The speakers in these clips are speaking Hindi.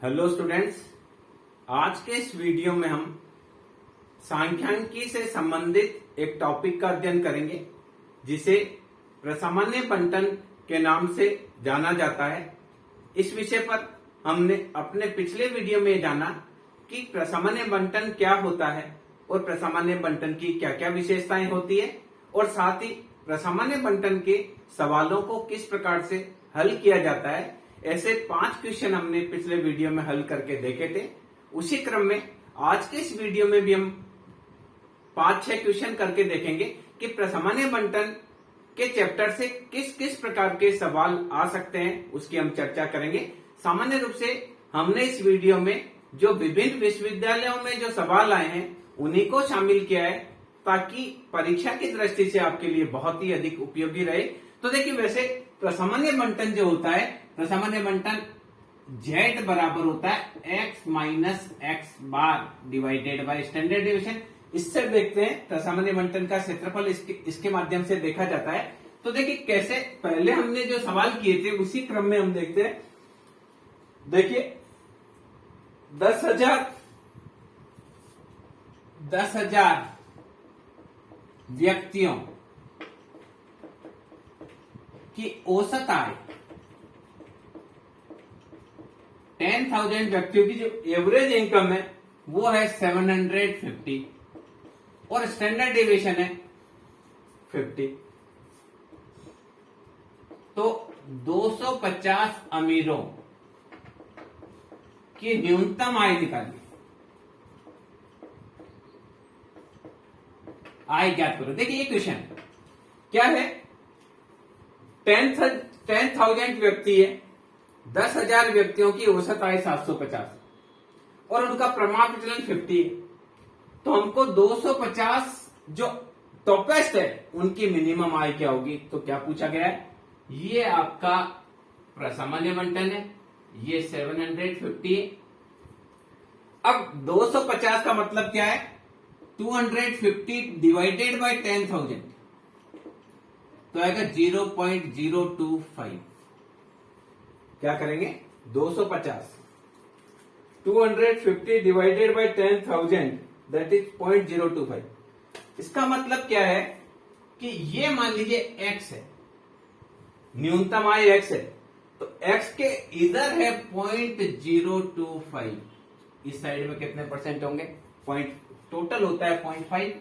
हेलो स्टूडेंट्स, आज के इस वीडियो में हम सांख्यिकी से संबंधित एक टॉपिक का अध्ययन करेंगे जिसे प्रसामान्य बंटन के नाम से जाना जाता है। इस विषय पर हमने अपने पिछले वीडियो में जाना कि प्रसामान्य बंटन क्या होता है और प्रसामान्य बंटन की क्या क्या विशेषताएं होती है और साथ ही प्रसामान्य बंटन के सवालों को किस प्रकार से हल किया जाता है। ऐसे 5 क्वेश्चन हमने पिछले वीडियो में हल करके देखे थे। उसी क्रम में आज के इस वीडियो में भी हम 5-6 क्वेश्चन करके देखेंगे कि प्रसामान्य बंटन के चैप्टर से किस किस प्रकार के सवाल आ सकते हैं, उसकी हम चर्चा करेंगे। सामान्य रूप से हमने इस वीडियो में जो विभिन्न विश्वविद्यालयों में जो सवाल आए हैं उन्हीं को शामिल किया है ताकि परीक्षा की दृष्टि से आपके लिए बहुत ही अधिक उपयोगी रहे। तो देखिए, वैसे प्रसामान्य बंटन जो होता है, प्रसामान्य बंटन z बराबर होता है x minus x bar divided by standard division. इससे देखते हैं प्रसामान्य बंटन का क्षेत्रफल इसके माध्यम से देखा जाता है। तो देखिए कैसे, पहले हमने जो सवाल किए थे उसी क्रम में हम देखते हैं। देखिए 10,000 व्यक्तियों की औसत आय, 10,000 व्यक्तियों की जो एवरेज इनकम है वो है 750 और स्टैंडर्ड डिविएशन है 50। तो 250 अमीरों की न्यूनतम आय निकालिए, आय ज्ञात करो। देखिए ये क्वेश्चन क्या है, 10,000 व्यक्ति है, 10,000 व्यक्तियों की औसत आय 750 और उनका प्रमाण विचलन 50 है। तो हमको 250 जो टॉपेस्ट है उनकी मिनिमम आय क्या होगी। तो क्या पूछा गया है, ये आपका प्रसामान्य बंटन है, ये 750 है। अब 250 का मतलब क्या है, 250 डिवाइडेड बाय 10,000 तो आएगा 0.025। क्या करेंगे, 250 डिवाइडेड बाय 10,000 दैट इज 0.025। इसका मतलब क्या है कि ये मान लीजिए x है, न्यूनतम आय x है, तो x के इधर है 0.025, इस साइड में कितने परसेंट होंगे, टोटल होता है 0.5।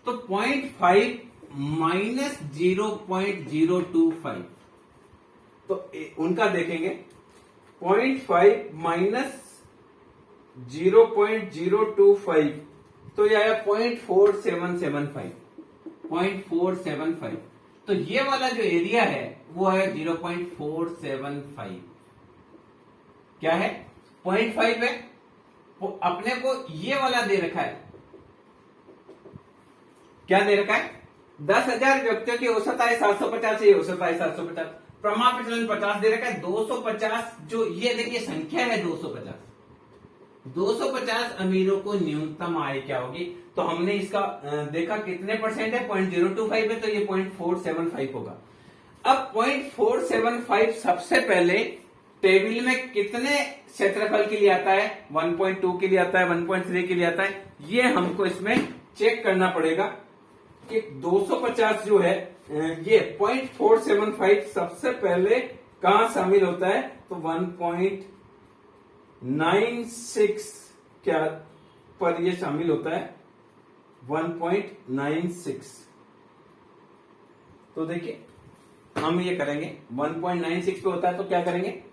तो 0.5 माइनस 0.025, तो उनका देखेंगे 0.5 माइनस 0.025 तो यह आया 0.4775। तो ये वाला जो एरिया है वो है 0.475। क्या है, 0.5 है। वो अपने को ये वाला दे रखा है, क्या दे रखा है, 10,000 व्यक्तियों की औसत आय 750 है, औसत आय 750, प्रमाण विचलन 50 दे रखा है। 250 जो ये देखिए संख्या है 250 अमीरों को न्यूनतम आय क्या होगी। तो हमने इसका देखा कितने परसेंट है, 0.025 है, तो ये 0.475 होगा। अब 0.475 सबसे पहले टेबल में कितने क्षेत्रफल के लिए आता है, 1.2 के लिए आता है, 1.3 के लिए आता है। ये हमको इसमें चेक करना पड़ेगा कि 250 जो है ये 0.475 सबसे पहले कहां शामिल होता है, तो 1.96 क्या पर ये शामिल होता है, 1.96। तो देखिए हम ये करेंगे, 1.96 पे होता है तो क्या करेंगे,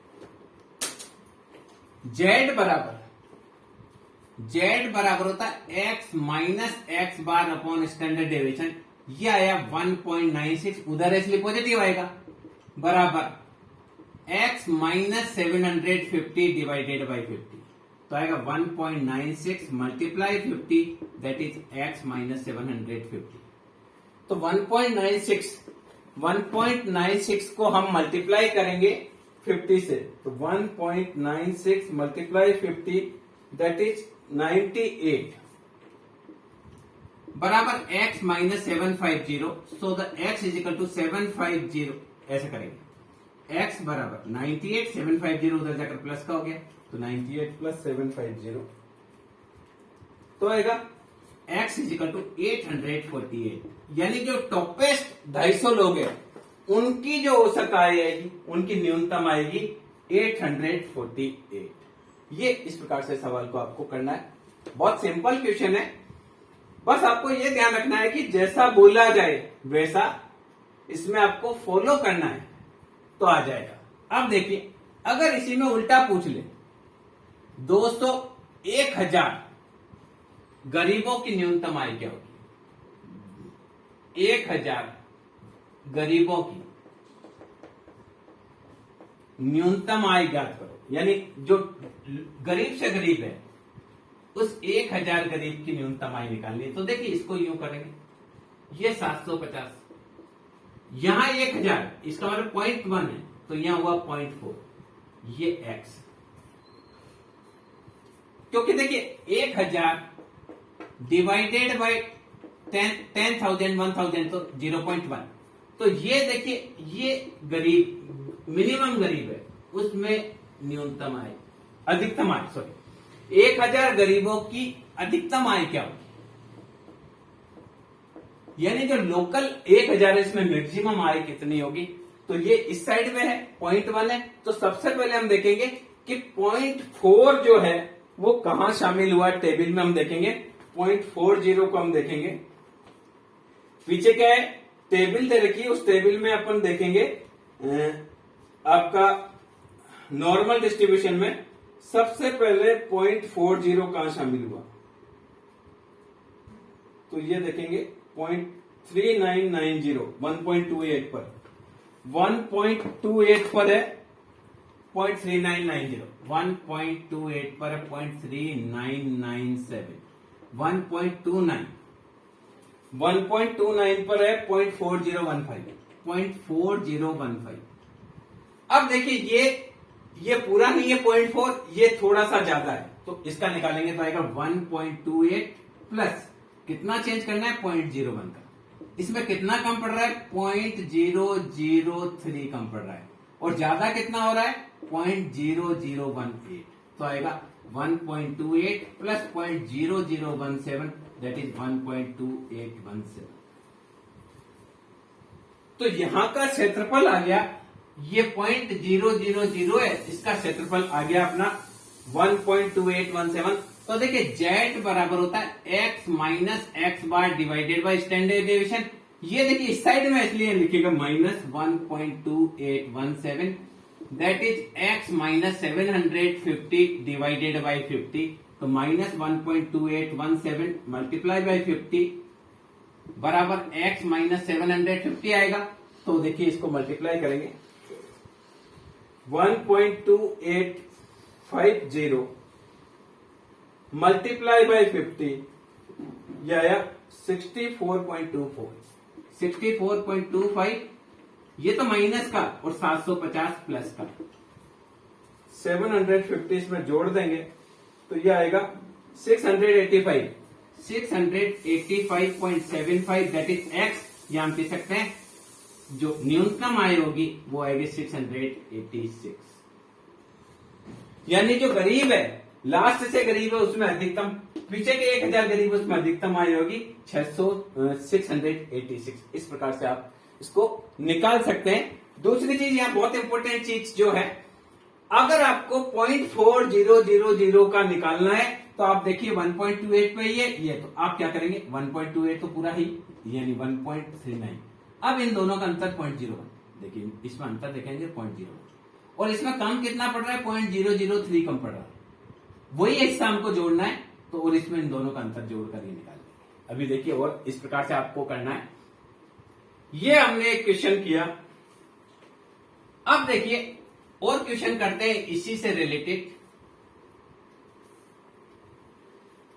z बराबर होता है x minus x bar upon standard deviation. ये आया 1.96, उधर इसलिए पॉजिटिव आएगा, बराबर x माइनस 750 डिवाइडेड बाई 50 तो आएगा 1.96 multiply 50 that is x minus 750। तो 1.96 को हम मल्टीप्लाई करेंगे 50 से, तो 1.96 मल्टीप्लाई 50 दैट इज 98 बराबर x minus 750। So the x is equal to 750, ऐसे करेंगे। x बराबर 98 750 उधर जाकर प्लस का हो गया तो 98 प्लस 750 तो आएगा x इजिकल टू 848 यानी जो टॉपेस्ट 250 लोग हैं उनकी जो औसत आएगी उनकी न्यूनतम आएगी 848। ये इस प्रकार से सवाल को आपको करना है। बहुत सिंपल क्वेश्चन है, बस आपको ये ध्यान रखना है कि जैसा बोला जाए वैसा इसमें आपको फॉलो करना है तो आ जाएगा। अब देखिए अगर इसी में उल्टा पूछ ले 200 1000 गरीबों की न्यूनतम आय क्या होगी? 1000 गरीबों की न्यूनतम आय ज्ञात करो, यानी जो गरीब से गरीब है उस 1000 गरीब की न्यूनतम आय निकालनी है। तो देखिए इसको यूं करेंगे, ये 750, यहां 1000, इसका मतलब 0.1 है तो यहां हुआ 0.4, ये x, क्योंकि देखिए 1000 डिवाइडेड बाय 10,000 1000 तो 0.1, तो ये देखिए ये गरीब मिनिमम गरीब है उसमें न्यूनतम आय अधिकतम आय 1000 गरीबों की अधिकतम आय क्या होगी? यानी जो लोकल 1000 है इसमें मैक्सिमम आय कितनी होगी? तो ये इस साइड में है 0.1 है, तो सबसे पहले हम देखेंगे कि 0.4 जो है वो कहां शामिल हुआ टेबल में। हम देखेंगे 0.40 को हम देखेंगे, पीछे क्या है टेबल दे रखी है, उस टेबल में अपन देखेंगे आपका नॉर्मल डिस्ट्रीब्यूशन में सबसे पहले 0.40 कहां शामिल हुआ, तो ये देखेंगे 0.3990 1.28 पर 1.28 पर है 0.3990 1.28 पर है 0.3997 1.29 1.29 पर है 0.4015 0.4015। अब देखिए ये पूरा नहीं है 0.4, ये थोड़ा सा ज्यादा है तो इसका निकालेंगे तो आएगा 1.28 प्लस कितना चेंज करना है 0.01 का, इसमें कितना कम पड़ रहा है 0.003 कम पड़ रहा है, और ज्यादा कितना हो रहा है 0.0018, तो आएगा 1.28 प्लस 0.0017 दैट इज 1.2817। तो यहां का क्षेत्रफल आ गया, ये 0.000 है, इसका क्षेत्रफल आ गया अपना 1.2817। तो देखिए z बराबर होता है x minus x bar divided by standard deviation. ये देखिए इस साइड में इसलिए लिखेगा minus 1.2817 that is x minus 750 divided by 50, तो माइनस 1.2817 मल्टीप्लाई बाय 50 बराबर x माइनस 750 आएगा। तो देखिए इसको मल्टीप्लाई करेंगे 1.2850 मल्टीप्लाई बाय 50, यह आया 64.25, ये तो माइनस का और 750 प्लस का 750 इसमें जोड़ देंगे तो यह आएगा 685.75 दैट इज x। यहां कह सकते हैं जो न्यूनतम आय होगी वो आएगी 686, यानी जो गरीब है लास्ट से गरीब है उसमें अधिकतम, पीछे के 1000 गरीब उसमें अधिकतम आय होगी 686। इस प्रकार से आप इसको निकाल सकते हैं। दूसरी चीज यहाँ बहुत इंपॉर्टेंट चीज जो है, अगर आपको 0.4000 का निकालना है तो आप देखिए 1.28 पे ये तो आप क्या करेंगे 1.28 तो पूरा ही यानी 1.39, अब इन दोनों का अंतर 0.01, देखिए इसमें अंतर देखेंगे 0.01 और इसमें कम कितना पड़ रहा है 0.003 कम पड़ रहा है, वही हिस्सा हमको जोड़ना है तो और इसमें इन दोनों का अंतर जोड़कर ये निकालेंगे। अभी देखिए और इस प्रकार से आपको करना है। ये हमने एक क्वेश्चन किया, अब देखिए और क्वेश्चन करते हैं इसी से रिलेटेड।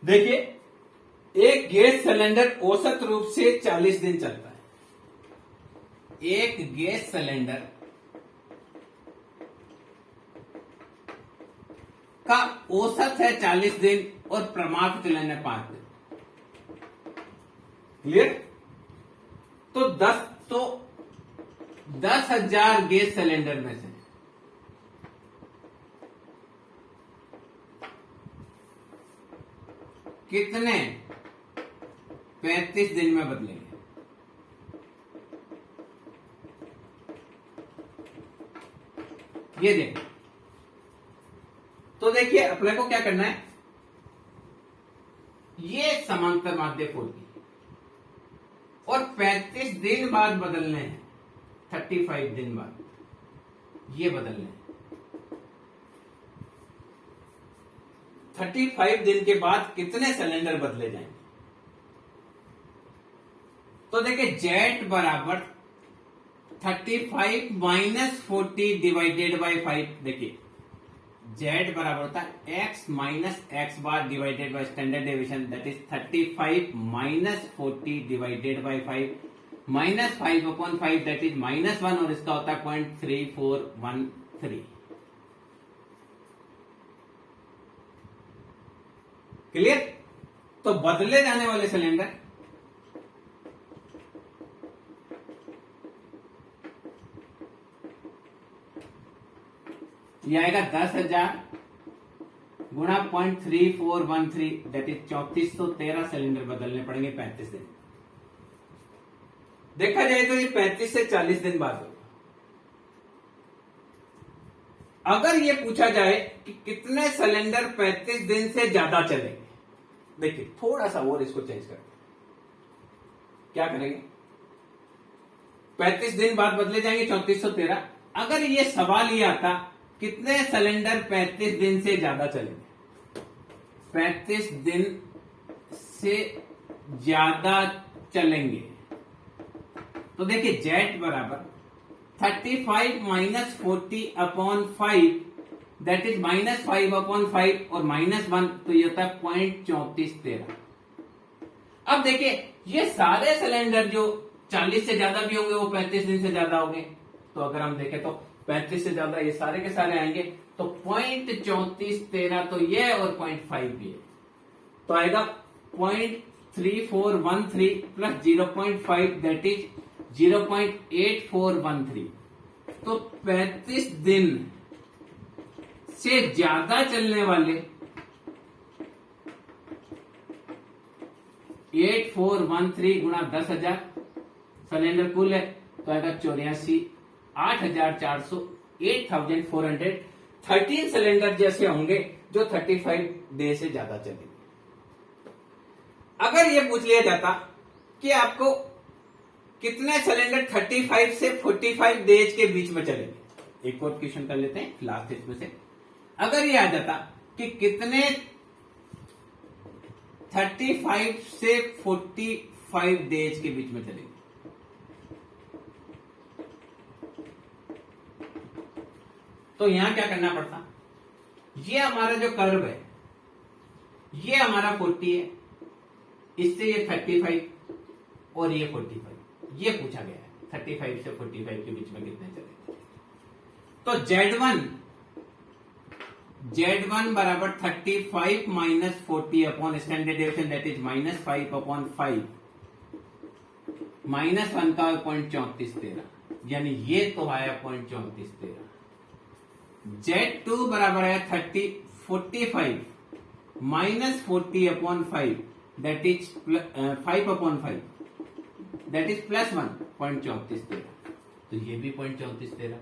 देखिए एक गैस सिलेंडर औसत रूप से 40 दिन चलता है, एक गैस सिलेंडर का औसत है 40 दिन और प्रमाप चलन है 5 दिन। क्लियर? तो 10,000 गैस सिलेंडर में से कितने 35 दिन में बदलेंगे? ये देखिए, तो देखिए अपने को क्या करना है, ये समांतर माध्यक होगी और 35 दिन बाद बदलने हैं, 35 दिन बाद ये बदलने हैं। 35 दिन के बाद कितने सिलेंडर बदले जाएंगे? तो देखिए जेट बराबर 35 माइनस 40 डिवाइडेड बाई 5। देखिए जेड बराबर होता है x minus x bar divided by standard deviation, that is 35 minus 40 divided by 5 minus 5/5, that is -1, और इसका होता है 0.3413। क्लियर? तो बदले जाने वाले सिलेंडर ये आएगा 10,000 गुणा 0.3413, दैट इज 3413 सिलेंडर बदलने पड़ेंगे 35 दिन। देखा जाए तो ये 35 से 40 दिन बाद होगा। अगर ये पूछा जाए कि कितने सिलेंडर 35 दिन से ज्यादा चलेंगे, देखिए थोड़ा सा और इसको चेंज करते हैं। क्या करेंगे? 35 दिन बाद बदले जाएंगे 3413। अगर ये सवाल ये आता कितने सिलेंडर 35 दिन से ज्यादा चलेंगे, 35 दिन से ज्यादा चलेंगे, तो देखिए जेट बराबर 35 माइनस 40/5, दैट इज -5/5 और -1, तो ये होता है 0.3413। अब देखिए ये सारे सिलेंडर जो 40 से ज्यादा भी होंगे वो 35 दिन से ज्यादा होंगे, तो अगर हम देखें तो 35 से ज्यादा ये सारे के सारे आएंगे, तो 0.3413 तो ये और 0.5 भी है, तो आएगा 0.3413 प्लस 0.5, दैट इज 0.8413। तो 35 दिन से ज्यादा चलने वाले 8413 गुणा 10,000 सिलेंडर कुल है, तो आएगा 84 8,400 8,413 सिलेंडर जैसे होंगे जो 35 डे से ज्यादा चलेंगे। अगर ये पूछ लिया जाता कि आपको कितने सिलेंडर 35 से 45 डेज के बीच में चलेंगे, एक और क्वेश्चन कर लेते हैं लास्ट इसमें से। अगर ये आ जाता कि कितने 35 से 45 डेज के बीच में चलेंगे, तो यहां क्या करना पड़ता, ये हमारा जो कर्व है ये हमारा 40 है, इससे ये 35 और ये 45, ये पूछा गया है 35 से 45 के बीच में कितने चलेंगे। तो Z1 बराबर 35 minus 40 upon standard deviation, that is -5/5 -1 का 0.3413, यानी ये तो आया 0.3413। Z2 बराबर है 45 minus 40/5, that is 5/5, that is +1 0.3413, तो ये भी 0.3413।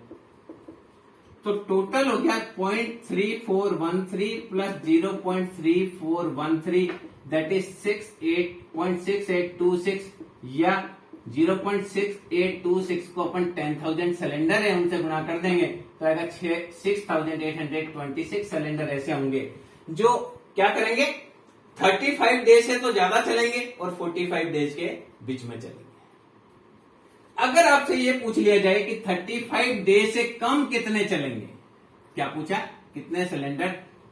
तो टोटल हो गया 0.3413 प्लस 0.3413, दैट इज 0.6826 या 0.6826 को अपन 10,000 सिलेंडर है उनसे गुणा कर देंगे, तो आएगा 6,826 सिलेंडर ऐसे होंगे जो क्या करेंगे 35 डेज से तो ज्यादा चलेंगे और 45 डेज के बीच में चलेंगे। अगर आपसे ये पूछ लिया जाए कि 35 डेज से कम कितने चलेंगे, क्या पूछा, कितने सिलेंडर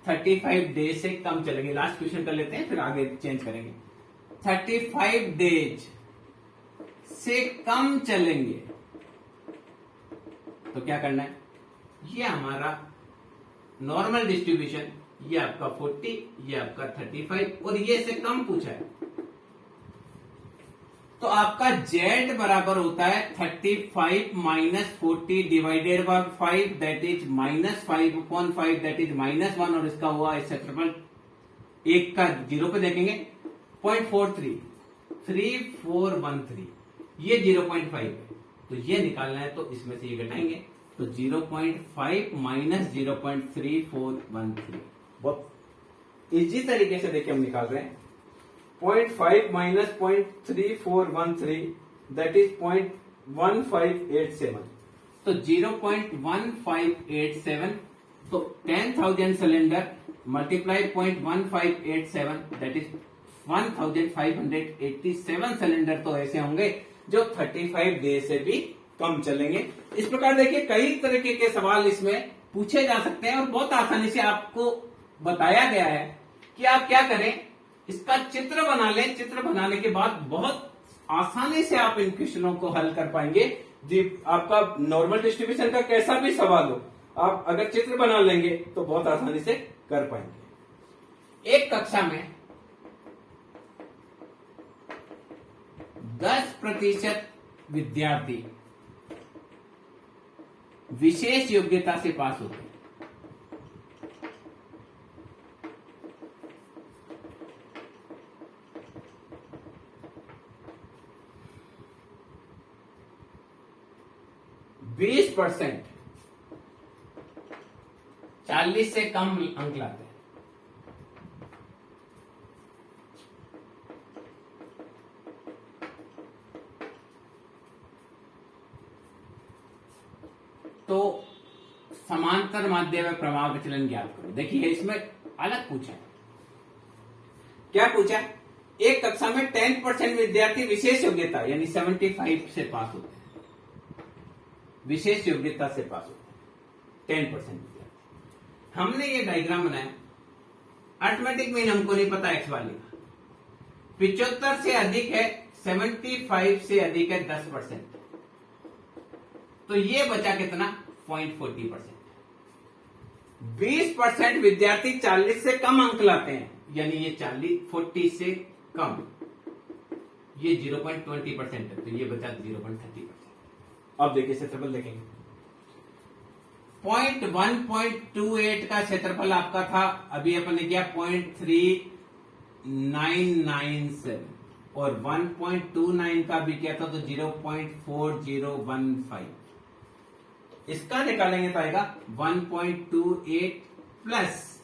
35 डेज से कम चलेंगे। लास्ट क्वेश्चन कर लेते हैं फिर आगे चेंज करेंगे। 35 डेज से कम चलेंगे तो क्या करना है, ये हमारा नॉर्मल डिस्ट्रीब्यूशन, ये आपका 40, ये आपका 35 और ये से कम पूछा है, तो आपका z बराबर होता है 35 minus 40 divided by 5 that is -5/5 that is -1 और इसका हुआ क्षेत्रफल एक का जीरो पे देखेंगे 0.43 ये 0.5 है तो ये निकालना है तो इसमें से ये घटाएंगे तो 0.5 माइनस 0.3413 बहुत इजी तरीके से देखिए हम निकाल रहे हैं 0.5 माइनस 0.3413 दैट इज 0.1587 तो 0.1587 तो 10,000 cylinder multiply 0.1587 that is 1587 cylinder तो ऐसे होंगे जो 35 डे से भी कम चलेंगे। इस प्रकार देखिए कई तरीके के सवाल इसमें पूछे जा सकते हैं और बहुत आसानी से आपको बताया गया है कि आप क्या करें, इसका चित्र बना लें। चित्र बनाने के बाद बहुत आसानी से आप इन क्वेश्चनों को हल कर पाएंगे। जी आपका नॉर्मल डिस्ट्रीब्यूशन का कैसा भी सवाल हो, आप अगर चित्र बना लेंगे तो बहुत आसानी से कर पाएंगे। एक कक्षा में 10% विद्यार्थी विशेष योग्यता से पास होते हैं। बीस 40 से कम अंक लाते हैं। तो समांतर माध्य में प्रभाव विचलन ज्ञात करो। देखिए इसमें अलग पूछा है। क्या पूछा? एक कक्षा में 10% विद्यार्थी विशेष योग्यता यानी 75 से पास होते हैं। विशेष योग्यता से पास होते हैं 10% विद्यार्थी। हमने ये डायग्राम बनाया। अर्थमेटिक मीन हमको नहीं पता एक्स वाली का। 75 से अधिक है, 75 से अधिक है 10%। तो ये बचा कितना? 0.40%। 20% विद्यार्थी 40 से कम अंक लाते हैं यानी ये 40 से कम, ये 0.20% है तो ये बचा 0.30%। अब देखिए क्षेत्रफल देखेंगे। 0.1.28 का क्षेत्रफल आपका था, अभी अपन ने किया 0.3997 और 1.29 का भी किया था तो 0.4015। इसका निकालेंगे तो आएगा 1.28 प्लस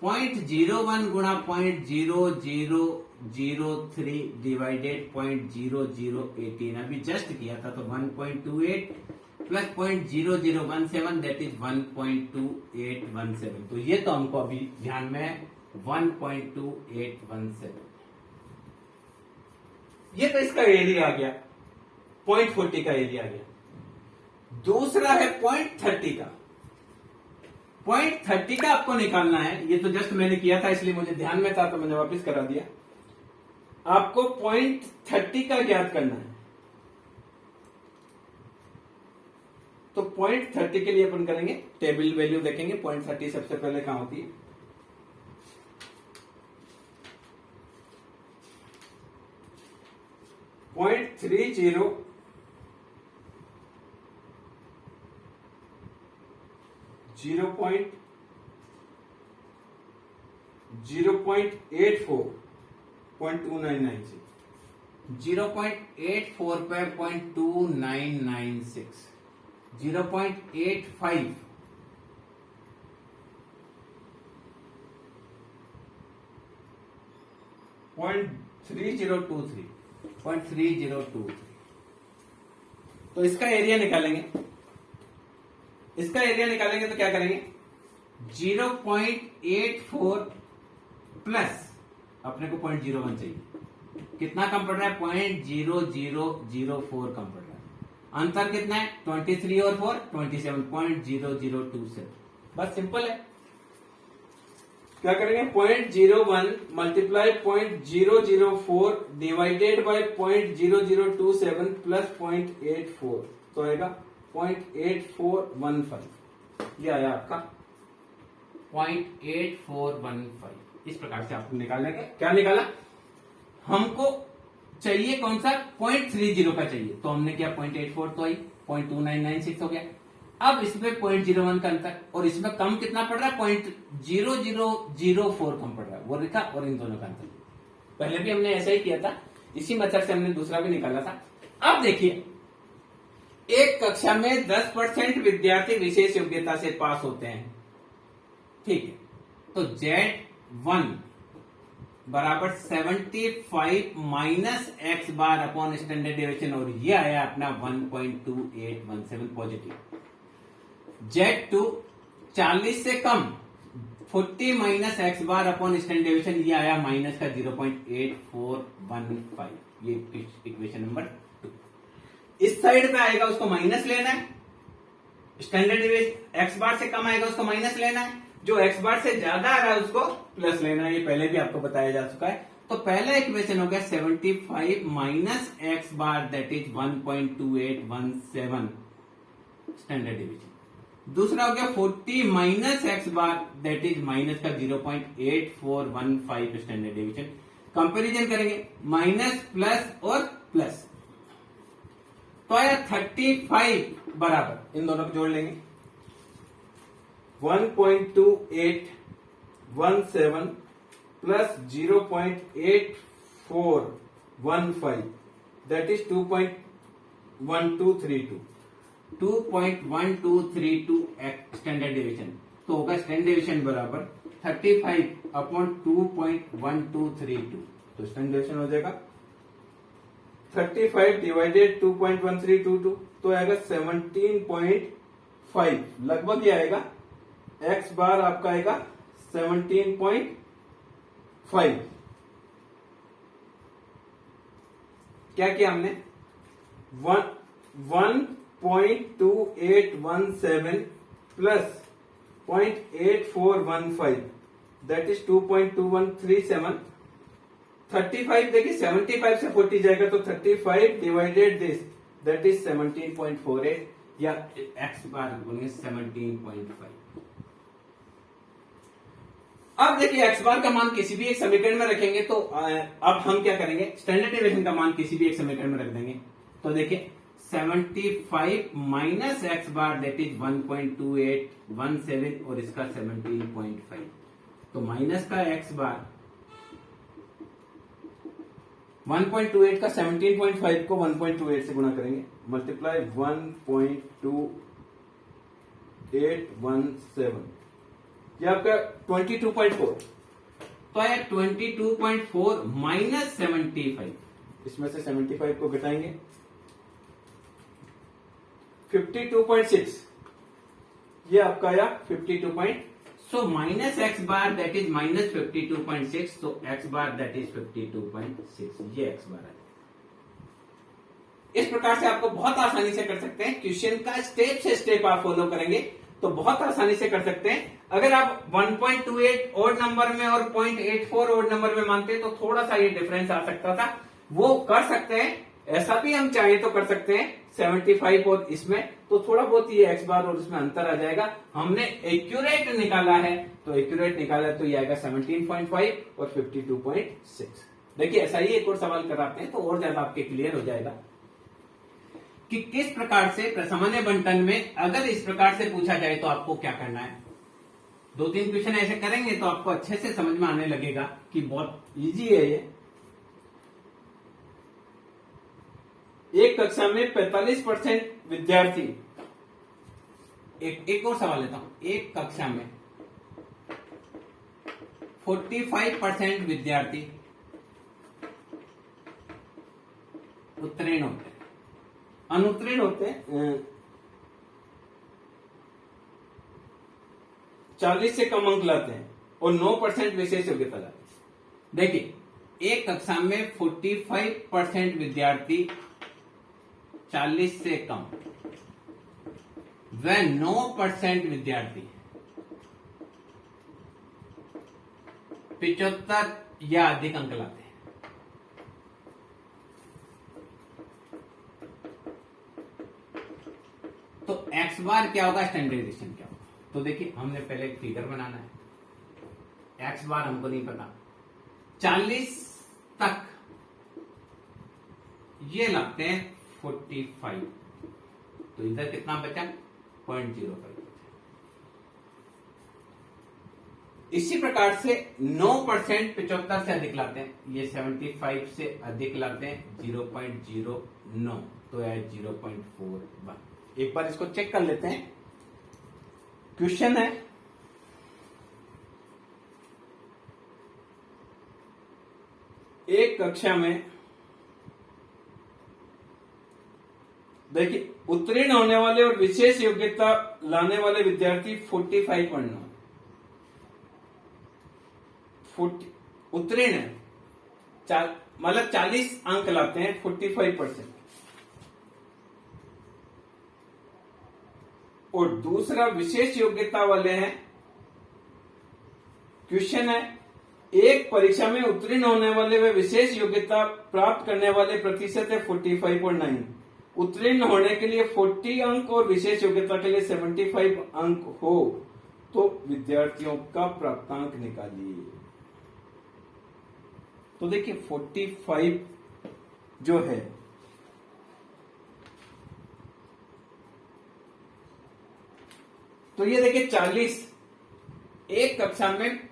0.01 गुणा 0.0003 डिवाइडेड 0.0018 अभी जस्ट किया था तो 1.28 प्लस 0.0017 दैट इज 1.2817। तो ये तो हमको अभी ध्यान में है 1.2817। ये तो इसका एरिया आ गया, 0.40 का एरिया आ गया। दूसरा है 0.30 का। 0.30 का आपको निकालना है। ये तो जस्ट मैंने किया था इसलिए मुझे ध्यान में था तो मैंने वापस करा दिया। आपको 0.30 का ज्ञात करना है। तो 0.30 के लिए अपन करेंगे टेबल वैल्यू देखेंगे। 0.30 सबसे पहले कहां होती है? .30 0.84 0.84 पे 0.2996 0.85 0.3023 तो इसका एरिया निकालेंगे। इसका एरिया निकालेंगे तो क्या करेंगे? 0.84 प्लस अपने को 0.01 चाहिए। कितना कम पड़ रहा है? 0.0004 कम पड़ रहा है। अंतर कितना है? 23 और 4 27 0.0027। बस सिंपल है। क्या करेंगे? 0.01 मल्टीप्लाई 0.004 डिवाइडेड बाय 0.0027 प्लस 0.84 तो आएगा 0.8415। ये आया आपका 0.8415। इस प्रकार से आपको निकालना है। क्या निकाला? हमको चाहिए कौन सा, 0.30 का चाहिए, तो हमने क्या 0.84 तो आई, 0.2996 हो गया। अब इसमें 0.01 का अंतर, और इसमें कम कितना पड़ रहा है, 0.0004 कम पड़ रहा है, वो लिखा, और इन दोनों का अंतर। पहले भी हमने ऐसा ही किया था, इसी मेथड से हमने दूसरा भी निकाला था। अब देखिए, एक कक्षा में 10% विद्यार्थी विशेष योग्यता से पास होते हैं, ठीक है, तो Z1 बराबर 75 minus x bar upon standard deviation, और ये आया अपना 1.2817 पॉजिटिव। Z2 40 से कम 40 minus x bar upon standard deviation, ये आया माइनस का 0.8415, ये इक्वेशन नंबर 2। इस साइड पे आएगा उसको माइनस लेना है, स्टैंडर्ड डेविएशन एक्स बार से कम आएगा उसको माइनस लेना है, जो एक्स बार से ज्यादा आ रहा है उसको प्लस लेना है, ये पहले भी आपको बताया जा चुका है। तो पहला इक्वेशन हो गया 75 minus x bar that is 1.2817 standard deviation. दूसरा हो गया 40 minus x bar that is minus का 0.8415 स्टैंडर्ड डेविएशन। कंपैरिजन करेंगे, माइनस प्लस और प्लस, तो आया 35 बराबर, इन दोनों को जोड़ लेंगे, 1.2817 plus 0.8415 that is 2.1232 standard deviation. तो होगा स्टैंडर्ड डेविएशन बराबर 35 अपॉन 2.1232, तो स्टैंडर्ड डेविएशन हो जाएगा 35 डिवाइडेड 2.1322, तो आएगा 17.5, लगभग ये आएगा, एक्स बार आपका आएगा 17.5। क्या किया हमने, 1.2817 प्लस 0.8415 दैट इज 2.2137। 35 देखिए 75 से 40 जाएगा, तो 35 डिवाइडेड दिस दैट इज 17.48, या एक्स बार बोलेंगे 17.5। अब देखिए एक्स बार का मान किसी भी एक समीकरण में रखेंगे, तो अब हम क्या करेंगे, स्टैंडर्ड डेविएशन का मान किसी भी एक समीकरण में रख देंगे। तो देखिए 75 minus x bar that is 1.2817 और इसका 17.5, तो माइनस का एक्स बार 1.28 का 17.5 को 1.28 से गुणा करेंगे, मल्टीप्लाई 1.2817, ये आपका 22.4, तो आया 22.4 माइनस 75, इसमें से 75 को घटाएंगे 52.6, ये आपका आया 52. सो minus x bar that is minus 52.6, तो एक्स बार दैट इज 52.6, ये एक्स बार है। इस प्रकार से आपको बहुत आसानी से कर सकते हैं, क्वेश्चन का स्टेप से स्टेप आप फॉलो करेंगे तो बहुत आसानी से कर सकते हैं। अगर आप 1.28 ओड नंबर में और 0.84 ओड नंबर में मानते हैं तो थोड़ा सा ये डिफरेंस आ सकता था, वो कर सकते हैं। ऐसा भी हम चाहे तो कर सकते हैं 75 और इसमें, तो थोड़ा बहुत ये एक्स बार और इसमें अंतर आ जाएगा। हमने एक्यूरेट निकाला है, तो एक्यूरेट निकाला तो ये आएगा 17.5 और 52.6। देखिए ऐसा ही एक और सवाल कराते हैं तो और ज्यादा आपके क्लियर हो जाएगा कि किस प्रकार से सामान्य बंटन में अगर इस प्रकार से पूछा जाए तो आपको क्या करना है। 2-3 क्वेश्चन ऐसे करेंगे तो आपको अच्छे से समझ में आने लगेगा कि बहुत इजी है ये। एक कक्षा में 45% विद्यार्थी, एक और सवाल लेता हूं, एक कक्षा में 45% विद्यार्थी उत्तीर्ण होते हैं, अनुत्तीर्ण होते हैं 40 से कम अंक लाते हैं और 9% विशेष योग्यता लाते हैं। देखिए एक कक्षा में 45% विद्यार्थी 40 से कम व 9% विद्यार्थी 75 या अधिक अंक लाते हैं। तो एक्स बार क्या होगा, स्टैंडर्डाइजेशन क्या होगा। तो देखिए हमने पहले एक फिगर बनाना है, एक्स बार हमको नहीं पता, 40 तक ये लाते हैं 45, तो इधर कितना बचा 0.05। इसी प्रकार से 9% 75 से अधिक लाते हैं, ये 75 से अधिक लाते हैं 0.09, तो है 0.41। एक बार इसको चेक कर लेते हैं। क्वेश्चन है एक कक्षा में देखिए उत्तीर्ण होने वाले और विशेष योग्यता लाने वाले विद्यार्थी 45.9 उत्तीर्ण है, मतलब 40 अंक लाते हैं 45%। और दूसरा विशेष योग्यता वाले हैं। क्वेश्चन है एक परीक्षा में उत्तीर्ण होने वाले व विशेष योग्यता प्राप्त करने वाले प्रतिशत है 45.9। उत्तीर्ण होने के लिए 40 अंक और विशेष योग्यता के लिए 75 अंक हो तो विद्यार्थियों का प्राप्तांक निकालिए। तो देखिए 45 जो है तो ये देखिए 40, एक कक्षा में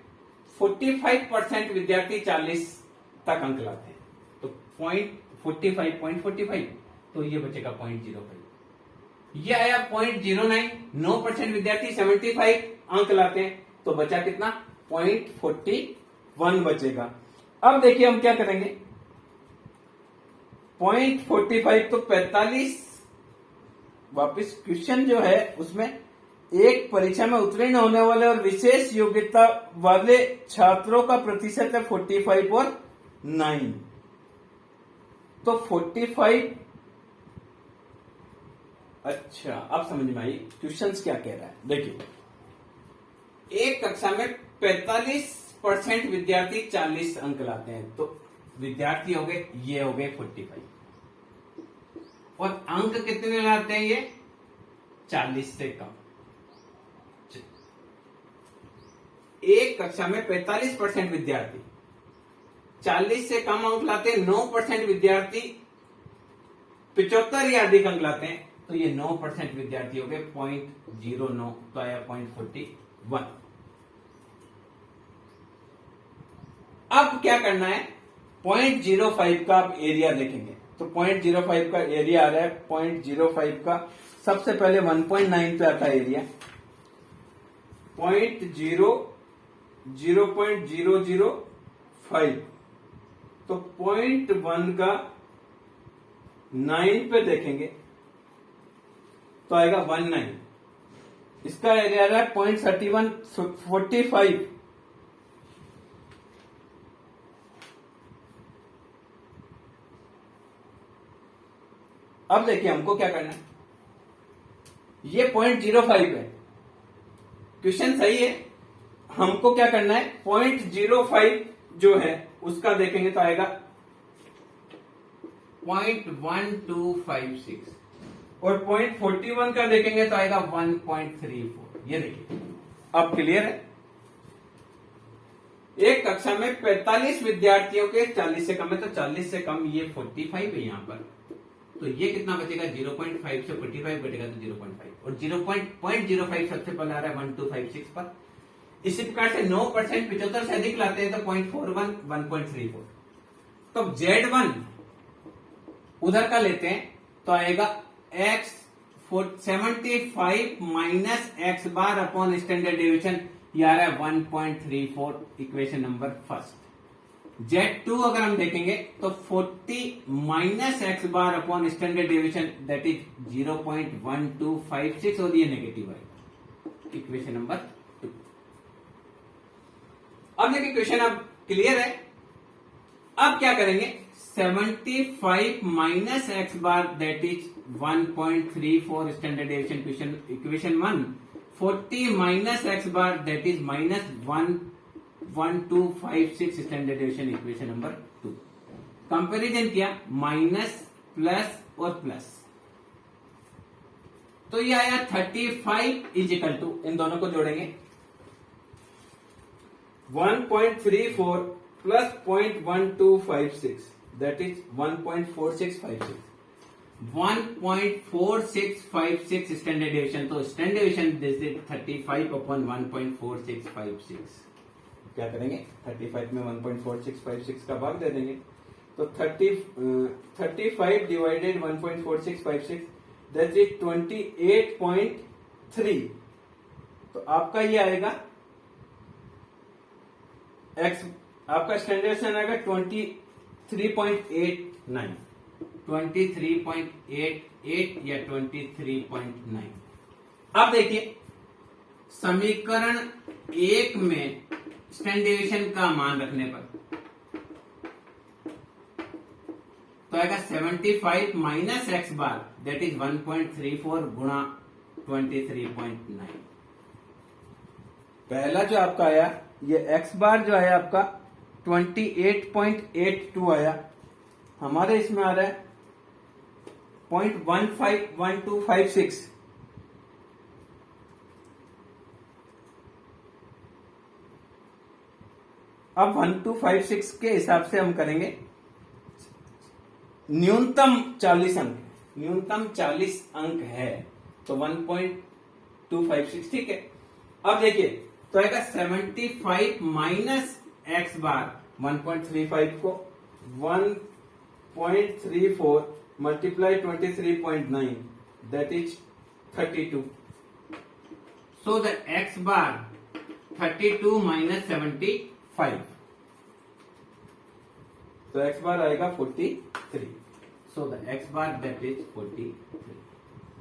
45% विद्यार्थी 40 तक अंक लाते हैं, तो 0.45 तो ये बचेगा 0.05। ये आया 0.09, 9% विद्यार्थी 75 अंक लाते हैं, तो बचा कितना 0.41 बचेगा। अब देखिए हम क्या करेंगे, 0.45 तो 45, वापिस क्वेश्चन जो है उसमें एक परीक्षा में उत्तीर्ण होने वाले और विशेष योग्यता वाले छात्रों का प्रतिशत है 45 और 9, तो 45। अच्छा अब समझ में आई क्वेश्चन क्या कह रहा है। देखिए एक कक्षा में 45% विद्यार्थी 40 अंक लाते हैं, तो विद्यार्थी हो गए ये हो गए 45, और अंक कितने लाते हैं ये 40 से कम। एक कक्षा में 45% विद्यार्थी 40 से कम अंक लाते हैं, 9% विद्यार्थी 75 या अधिक अंक लाते हैं, तो ये 9% विद्यार्थी हो गए 0.09, तो आया 0.41। अब क्या करना है, 0.05 का आप एरिया देखेंगे, तो 0.05 का एरिया आ रहा है। 0.05 का सबसे पहले 1.9 पे आता है एरिया, 0.005, तो 0.1 का 9 पे देखेंगे तो आएगा 19। इसका एरिया आ रहा है 0.3145, अब देखिए हमको क्या करना है, ये 0.05 है, क्वेश्चन सही है, हमको क्या करना है 0.05 जो है उसका देखेंगे तो आएगा 0.1256, और 0.41 का देखेंगे तो आएगा 1.34। ये देखिए अब क्लियर है। एक कक्षा में 45 विद्यार्थियों के 40 से कम है, तो 40 से कम ये 45 है यहां पर, तो ये कितना बचेगा 0.5 से 45 बचेगा तो 0.5, और 0.05 सबसे पहले आ रहा है 1256 पर। इसी प्रकार से 9% 75 से अधिक लाते हैं तो 0.41 1.34। तो Z1 उधर का लेते हैं तो आएगा x 75 minus x bar upon standard deviation, ये आ रहा है 1.34, इक्वेशन नंबर फर्स्ट। Z2 अगर हम देखेंगे तो 40 minus x bar upon standard deviation, that is 0.1256, और ये नेगेटिव है, इक्वेशन नंबर 2। अब देखिए क्वेश्चन अब क्लियर है। अब क्या करेंगे, 75 minus x bar that is 1.34 standard deviation, question equation 1। 40 minus x bar that is minus 1.1256 standard deviation, equation number 2। Comparison किया, माइनस प्लस और प्लस, तो ये आया 35 इज इक्वल टू, इन दोनों को जोड़ेंगे 1.34 plus 0.1256, that is 1.4656। 1.4656 standard deviation. तो standard deviation this is 35 upon 1.4656। क्या करेंगे, 35 में 1.4656 का भाग दे देंगे, तो 35 डिवाइडेड 1.4656 दैट इज 28.3। तो आपका ये आएगा एक्स, आपका स्टैंडर्ड डेविएशन आएगा 23.89, 23.88 या 23.9। अब देखिए समीकरण 1 में स्टैंडर्ड डेविएशन का मान रखने पर तो आएगा 75 minus x bar that is 1.34 गुणा 23.9। पहला जो आपका आया ये एक्स बार जो आया आपका 28.82 आया, हमारे इसमें आ रहा है 0.151256। अब 1256 के हिसाब से हम करेंगे, न्यूनतम 40 अंक, न्यूनतम 40 अंक है तो 1.256, ठीक है। अब देखिए तो आएगा 75 माइनस एक्स बार 1.35 को 1.34 multiply 23.9 that is 32। So the x bar 32 minus 75, तो एक्स बार आएगा 43। So the x bar that is 43।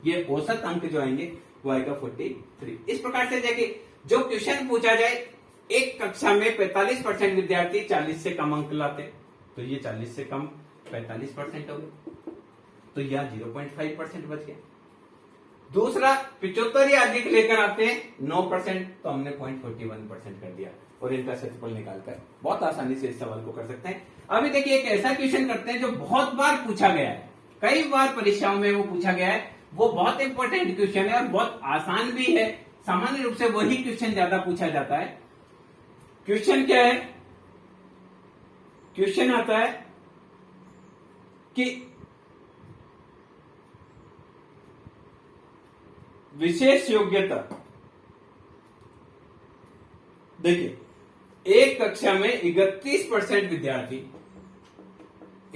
ये औसत अंक जो आएंगे वो आएगा 43। इस प्रकार से देखिए जो क्वेश्चन पूछा जाए, एक कक्षा में 45% विद्यार्थी 40 से कम अंक लाते, तो ये 40 से कम 45% हो गए, तो यह 0.5% बच गया। दूसरा 75 या अधिक लेकर आते हैं 9%, तो हमने 0.41% कर दिया और इनका क्षेत्रफल निकालकर बहुत आसानी से इस सवाल को कर सकते हैं। अभी देखिए एक ऐसा क्वेश्चन करते हैं जो बहुत बार पूछा गया है, कई बार परीक्षाओं में वो पूछा गया है, वो बहुत इंपॉर्टेंट क्वेश्चन है और बहुत आसान भी है। सामान्य रूप से वही क्वेश्चन ज्यादा पूछा जाता है। क्वेश्चन क्या है, क्वेश्चन आता है कि विशेष योग्यता, देखिए एक कक्षा में 31% विद्यार्थी,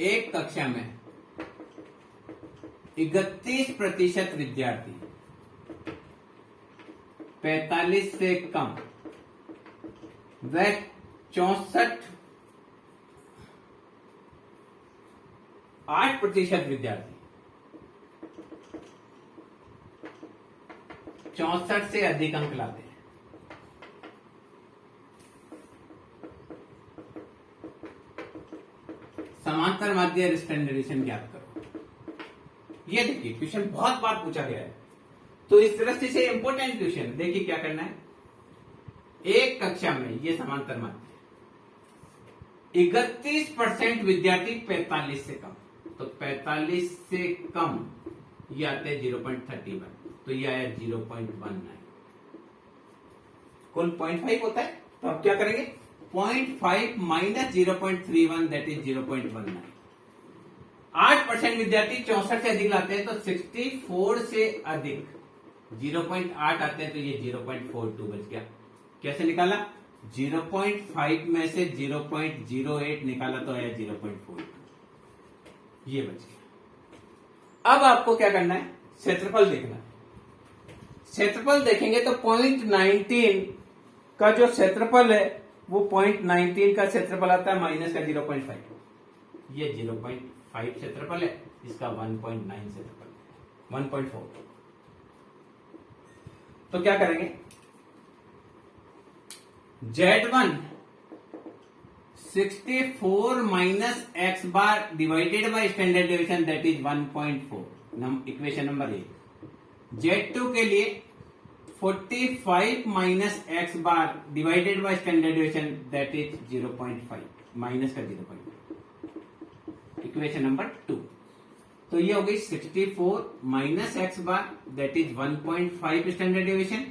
एक कक्षा में 31% विद्यार्थी 45 से कम व 8% विद्यार्थी 64 से अधिक अंक लाते हैं। समांतर माध्य स्टैंडर्डाइजेशन ज्ञात करो। ये देखिए क्वेश्चन बहुत बार पूछा गया है, तो इस दृष्टि से इंपॉर्टेंट क्वेश्चन। देखिए क्या करना है, एक कक्षा में ये समांतर माध्य 31% विद्यार्थी 45 से कम, तो 45 से कम ये आते हैं 0.31, तो ये आया 0.19, कुल 0.5 होता है। तो अब क्या करेंगे, 0.5 माइनस 0.31 दैट इज 0.19। 8% विद्यार्थी 64 से अधिक लाते हैं, तो 64 से अधिक 0.8 आते हैं, तो ये 0.42 बच गया। कैसे निकाला, 0.5 में से 0.08 निकाला तो आया 0.42, ये बच गया। अब आपको क्या करना है, क्षेत्रफल देखना है। क्षेत्रफल देखेंगे तो 0.19 का जो क्षेत्रफल है वो 0.19 का क्षेत्रफल आता है माइनस का 0.5, ये 0.5 क्षेत्रफल है, इसका 1.9 क्षेत्रफल है, 1.4। तो क्या करेंगे, Z1 64 minus x bar divided by standard deviation that is 1.4, equation number 1। Z2 के लिए 45 minus x bar divided by standard deviation that is 0.5, minus का 0.5, इक्वेशन नंबर 2। तो ये हो गई 64 minus x bar that is 1.5 standard deviation,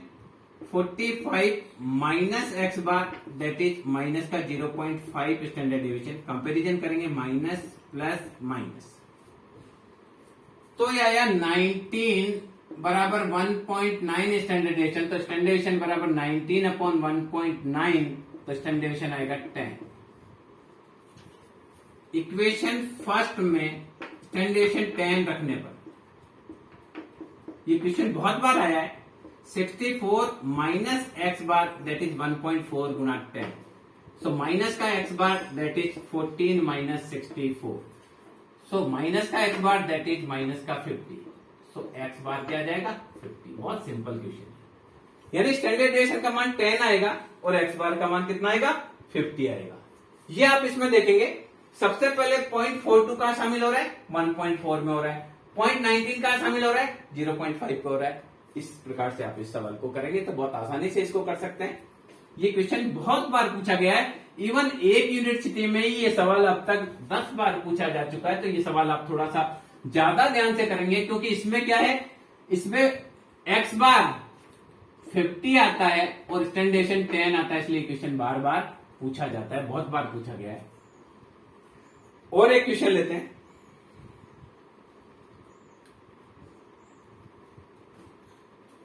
45 minus x bar that is minus का 0.5 स्टैंडर्ड डिवीजन, कंपैरिजन करेंगे माइनस प्लस माइनस, तो ये आया 19 बराबर 1.9 स्टैंडर्ड डिवीजन, तो स्टैंडर्ड डिवीजन बराबर 19/1.9, तो स्टैंडर्ड डिवीजन आएगा 10। इक्वेशन फर्स्ट में स्टैंडर्ड डिवीजन 10 रखने पर, ये क्वेश्चन बहुत बार आया है, 64 minus x bar that is 1.4 गुना 10, सो माइनस का X bar that is 14 minus 64, so minus का X bar that is minus का 50, सो एक्स बार क्या आ जाएगा 50। बहुत सिंपल क्वेश्चन है, यानी स्टैंडर्ड डिवीजन का मान 10 आएगा और एक्स बार का मान कितना आएगा 50 आएगा। ये आप इसमें देखेंगे, सबसे पहले 0.42 कहां शामिल हो रहा है 1.4 में हो रहा है, 0.19 कहां शामिल हो रहा है 0.5 पे हो रहा है। इस प्रकार से आप इस सवाल को करेंगे तो बहुत आसानी से इसको कर सकते हैं। ये क्वेश्चन बहुत बार पूछा गया है, इवन एक यूनिवर्सिटी में ही ये सवाल अब तक 10 बार पूछा जा चुका है, तो ये सवाल आप थोड़ा सा ज्यादा ध्यान से करेंगे, क्योंकि इसमें क्या है, इसमें एक्स बार 50 आता है और स्टैंडर्ड डिवीजन 10 आता है, इसलिए क्वेश्चन बार बार पूछा जाता है, बहुत बार पूछा गया है। और एक क्वेश्चन लेते हैं,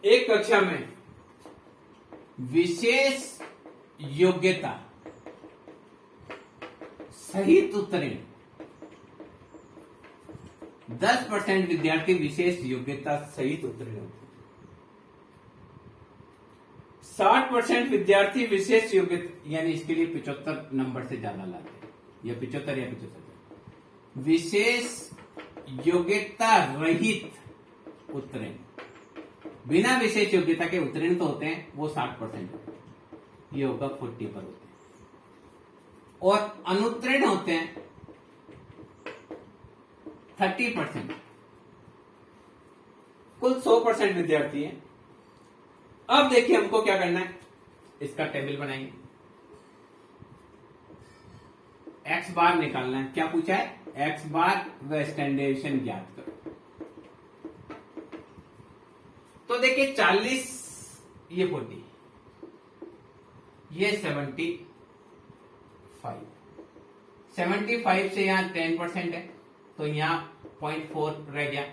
एक कक्षा में विशेष योग्यता सहित उत्तीर्ण 10% विद्यार्थी विशेष योग्यता सहित उत्तीर्ण होते हैं, 60% विद्यार्थी विशेष योग्यता, यानी इसके लिए 75 नंबर से ज्यादा लाते हैं, या 75 या 75, विशेष योग्यता रहित उत्तीर्ण, बिना विशेष योग्यता के उत्तीर्ण तो होते हैं वो 60%, ये होगा 40 पर होते हैं, और अनुत्तीर्ण होते हैं 30%, कुल 100% विद्यार्थी हैं। अब देखिए हमको क्या करना है, इसका टेबल बनाएंगे, एक्स बार निकालना है, क्या पूछा है एक्स बार व स्टैंडर्ड डिवीजन ज्ञात करो। तो देखिए 40, ये 40, ये 75 से यहां 10% है, तो यहां 0.4 रह गया,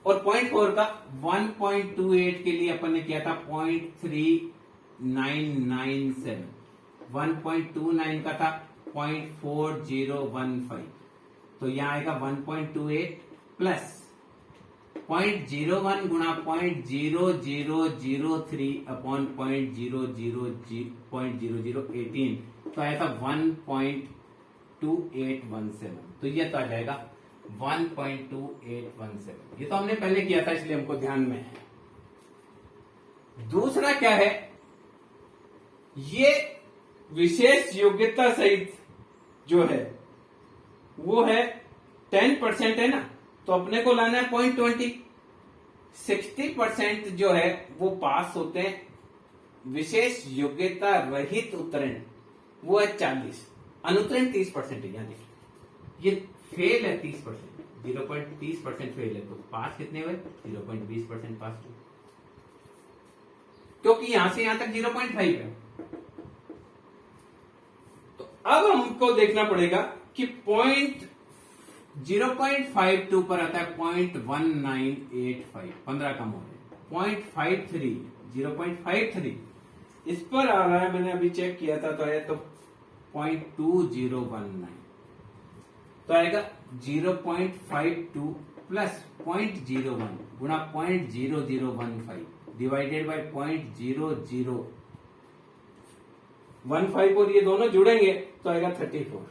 और 0.4 का 1.28 के लिए अपन ने किया था 0.3997, 1.29 का था 0.4015, तो यहां आएगा 1.28 प्लस 0.01 गुणा 0.0003 अपॉन 0.0018, तो आएगा 1.2817, तो ये तो आ जाएगा 1.2817। ये तो हमने पहले किया था, इसलिए हमको ध्यान में है। दूसरा क्या है, ये विशेष योग्यता सहित जो है वो है 10% है ना, तो अपने को लाना है 0.20। 60% जो है वो पास होते हैं, विशेष योग्यता रहित उत्तीर्ण वो है 40, अनुत्तीर्ण 30% है। यहां देखिए ये फेल है 30%, 0.30% फेल है, तो पास कितने हुए 0.20% पास हुए, क्योंकि यहां से यहां तक 0.5 है। तो अब हमको देखना पड़ेगा कि 0.52 पर आता है 0.1985, 15 कम हो रहे, 0.53, 0.53 इस पर आ रहा है, मैंने अभी चेक किया था, तो आया तो 0.2019, तो आएगा 0.52 प्लस 0.01 गुणा 0.0015 डिवाइडेड बाय 0.0015, और ये दोनों जुड़ेंगे तो आएगा 34।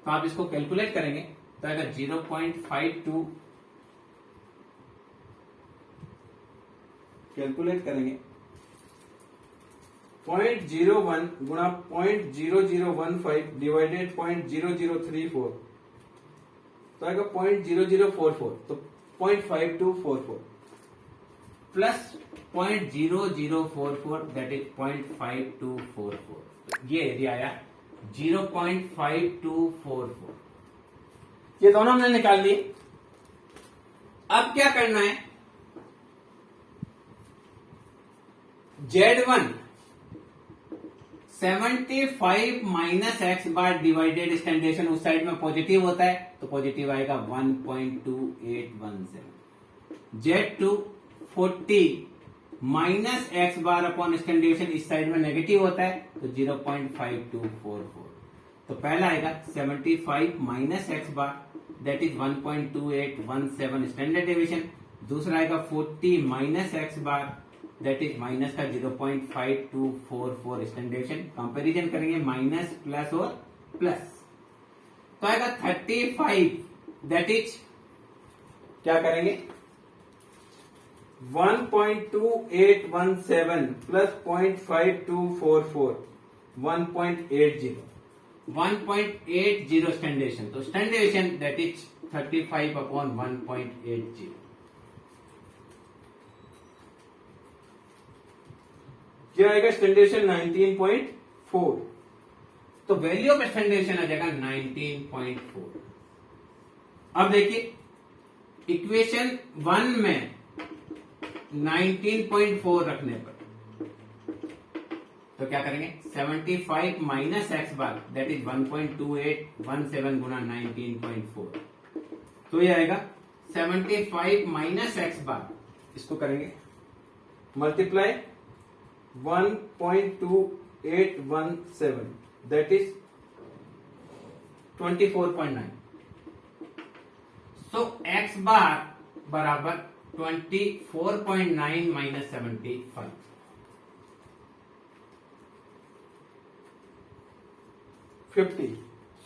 तो आप इसको कैलकुलेट करेंगे तो आएगा 0.52, कैलकुलेट करेंगे 0.01 गुणा 0.0015 डिवाइडेड 0.0034, तो आएगा 0.0044, तो 0.5244 प्लस 0.0044 दैट इज 0.5244, ये एरिया आया 0.5244। ये दोनों हमने निकाल लिए। अब क्या करना है, Z1 75 माइनस एक्स बार डिवाइडेड स्टैंडर्ड उस साइड में पॉजिटिव होता है तो पॉजिटिव आएगा 1.2817। Z2 40 minus x bar upon standard इस साइड में नेगेटिव होता है तो 0.5244। तो पहला आएगा 75 minus x bar that is 1.2817 standard deviation. दूसरा आएगा 40 minus x bar that is minus का 0.5244 स्टैंडर्ड। कंपैरिजन करेंगे माइनस प्लस और प्लस तो आएगा 35 दैट इज क्या करेंगे 1.2817 प्लस 0.5244 1.80 स्टैंडर्ड। तो स्टैंडर्ड दैट इज 35 अपॉन 1.80। क्या आएगा स्टैंडर्ड 19.4। तो वैल्यू ऑफ स्टैंडर्ड आ जाएगा 19.4। अब देखिए इक्वेशन 1 में 19.4 रखने पर तो क्या करेंगे 75 minus x bar that is 1.2817 गुना 19.4 तो ये आएगा 75 माइनस एक्स बार, इसको करेंगे multiply 1.2817 that is 24.9। So x bar बराबर 24.9 माइनस 75 50।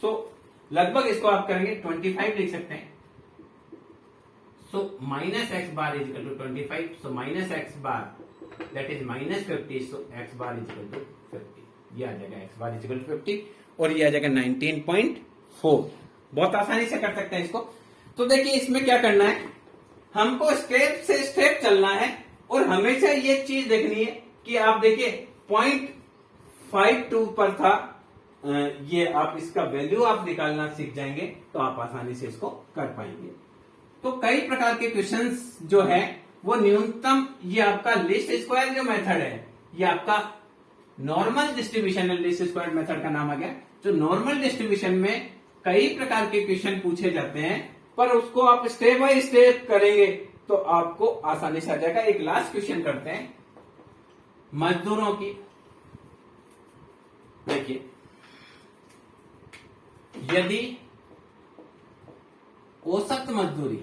सो लगभग इसको आप करेंगे 25 लिख सकते हैं। So minus x bar is equal to 25। So minus x bar that is minus 50। So x bar is equal to 50। ये आ जाएगा x bar is equal to 50 और ये आ जाएगा 19.4। बहुत आसानी से कर सकते हैं इसको। तो देखिए इसमें क्या करना है, हमको स्टेप से स्टेप चलना है और हमेशा ये चीज देखनी है कि आप देखिए 0.52 पर था, ये आप इसका वैल्यू आप निकालना सीख जाएंगे तो आप आसानी से इसको कर पाएंगे। तो कई प्रकार के क्वेश्चंस जो है वो न्यूनतम, ये आपका लीस्ट स्क्वायर जो मेथड है ये आपका normal distribution least square method का नाम आ गया। जो नॉर्मल डिस्ट्रीब्यूशन में कई प्रकार के क्वेश्चन पूछे जाते हैं पर उसको आप स्टेप बाय स्टेप करेंगे तो आपको आसानी से आ जाएगा। एक लास्ट क्वेश्चन करते हैं मजदूरों की। देखिए यदि औसत मजदूरी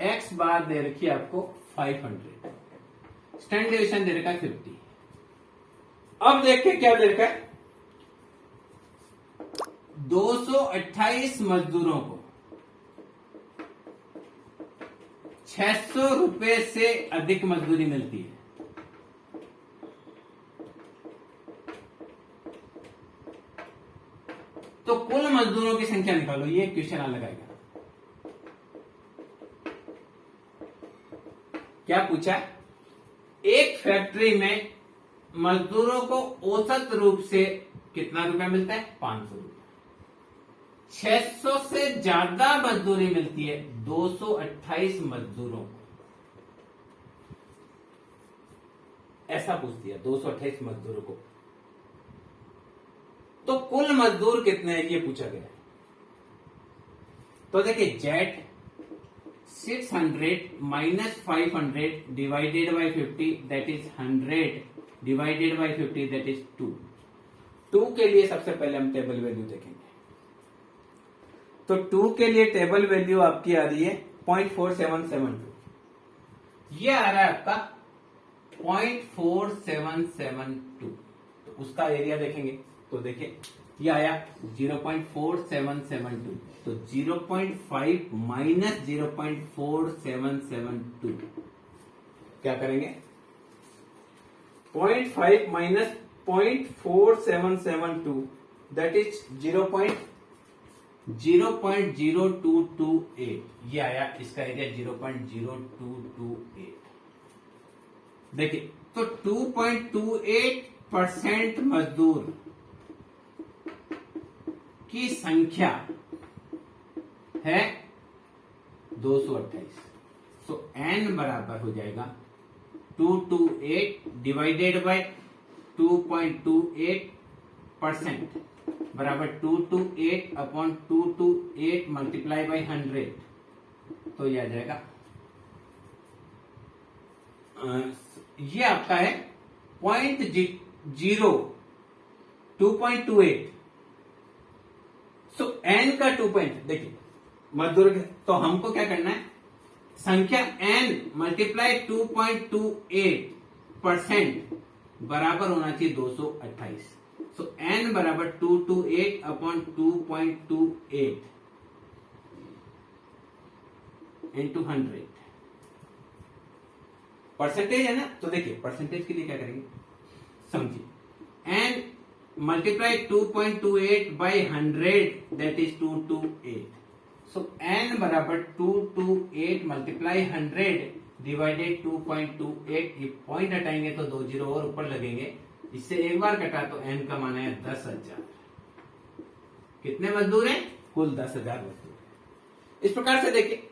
एक्स बार दे रखी है आपको 500, स्टैंडर्ड डेविएशन दे रखा है 50। अब देखिए क्या दे रखा है 228 मजदूरों को 600 रुपए से अधिक मजदूरी मिलती है। तो कुल मजदूरों की संख्या निकालो, ये क्वेश्चन अलग आएगा। क्या पूछा, एक फैक्ट्री में मजदूरों को औसत रूप से कितना रुपया मिलता है 500 रुपया। 600 से ज्यादा मजदूरी मिलती है 228 मजदूरों को, ऐसा पूछ दिया 228 मजदूरों को। तो कुल मजदूर कितने हैं ये पूछा गया। तो देखिए jet 600 minus 500 divided by 50 that is 100 divided by 50 that is 2। 2 के लिए सबसे पहले हम टेबल वैल्यू देखेंगे। तो 2 के लिए टेबल वैल्यू आपकी आ रही है 0.4772, ये आ रहा है आपका 0.4772। तो उसका एरिया देखेंगे तो देखिए ये आया 0.4772। तो 0.5 माइनस 0.4772 क्या करेंगे 0.5 माइनस 0.4772 दैट इज 0.0228। ये आया इसका एरिया 0.0228। देखिए तो 2.28% मजदूर की संख्या है 228। सो n बराबर हो जाएगा 228 डिवाइडेड बाय 2.28% बराबर 228 अपॉन 228 मल्टीप्लाई बाय 100। तो ये आ जाएगा, ये आपका है 2.28। सो n का 2 पॉइंट देखिए मजदूर, तो हमको क्या करना है, संख्या n मल्टीप्लाई 2.28% बराबर होना चाहिए 228। सो n बराबर 228 अपॉन 2.28 इंटू 100 परसेंटेज है ना। तो देखिए परसेंटेज के लिए क्या करेंगे, समझिए, n multiply 2.28 by 100 that is 228। So n बराबर 228 मल्टीप्लाई 100 डिवाइडेड 2.28। ये पॉइंट हटाएंगे तो 2 जीरो और ऊपर लगेंगे, इससे एक बार कटा तो n का मान है 10,000। कितने मजदूर हैं? कुल 10,000 मजदूर। इस प्रकार से देखिए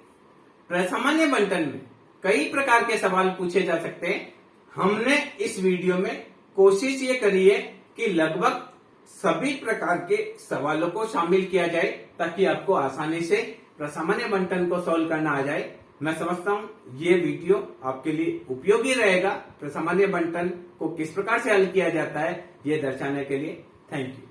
सामान्य बंटन में कई प्रकार के सवाल पूछे जा सकते हैं। हमने इस वीडियो में कोशिश ये करी है कि लगभग सभी प्रकार के सवालों को शामिल किया जाए ताकि आपको आसानी से सामान्य बंटन को सॉल्व करना आ जाए। मैं समझता हूं ये वीडियो आपके लिए उपयोगी रहेगा। सामान्य बंटन को किस प्रकार से हल किया जाता है ये दर्शाने के लिए। Thank you.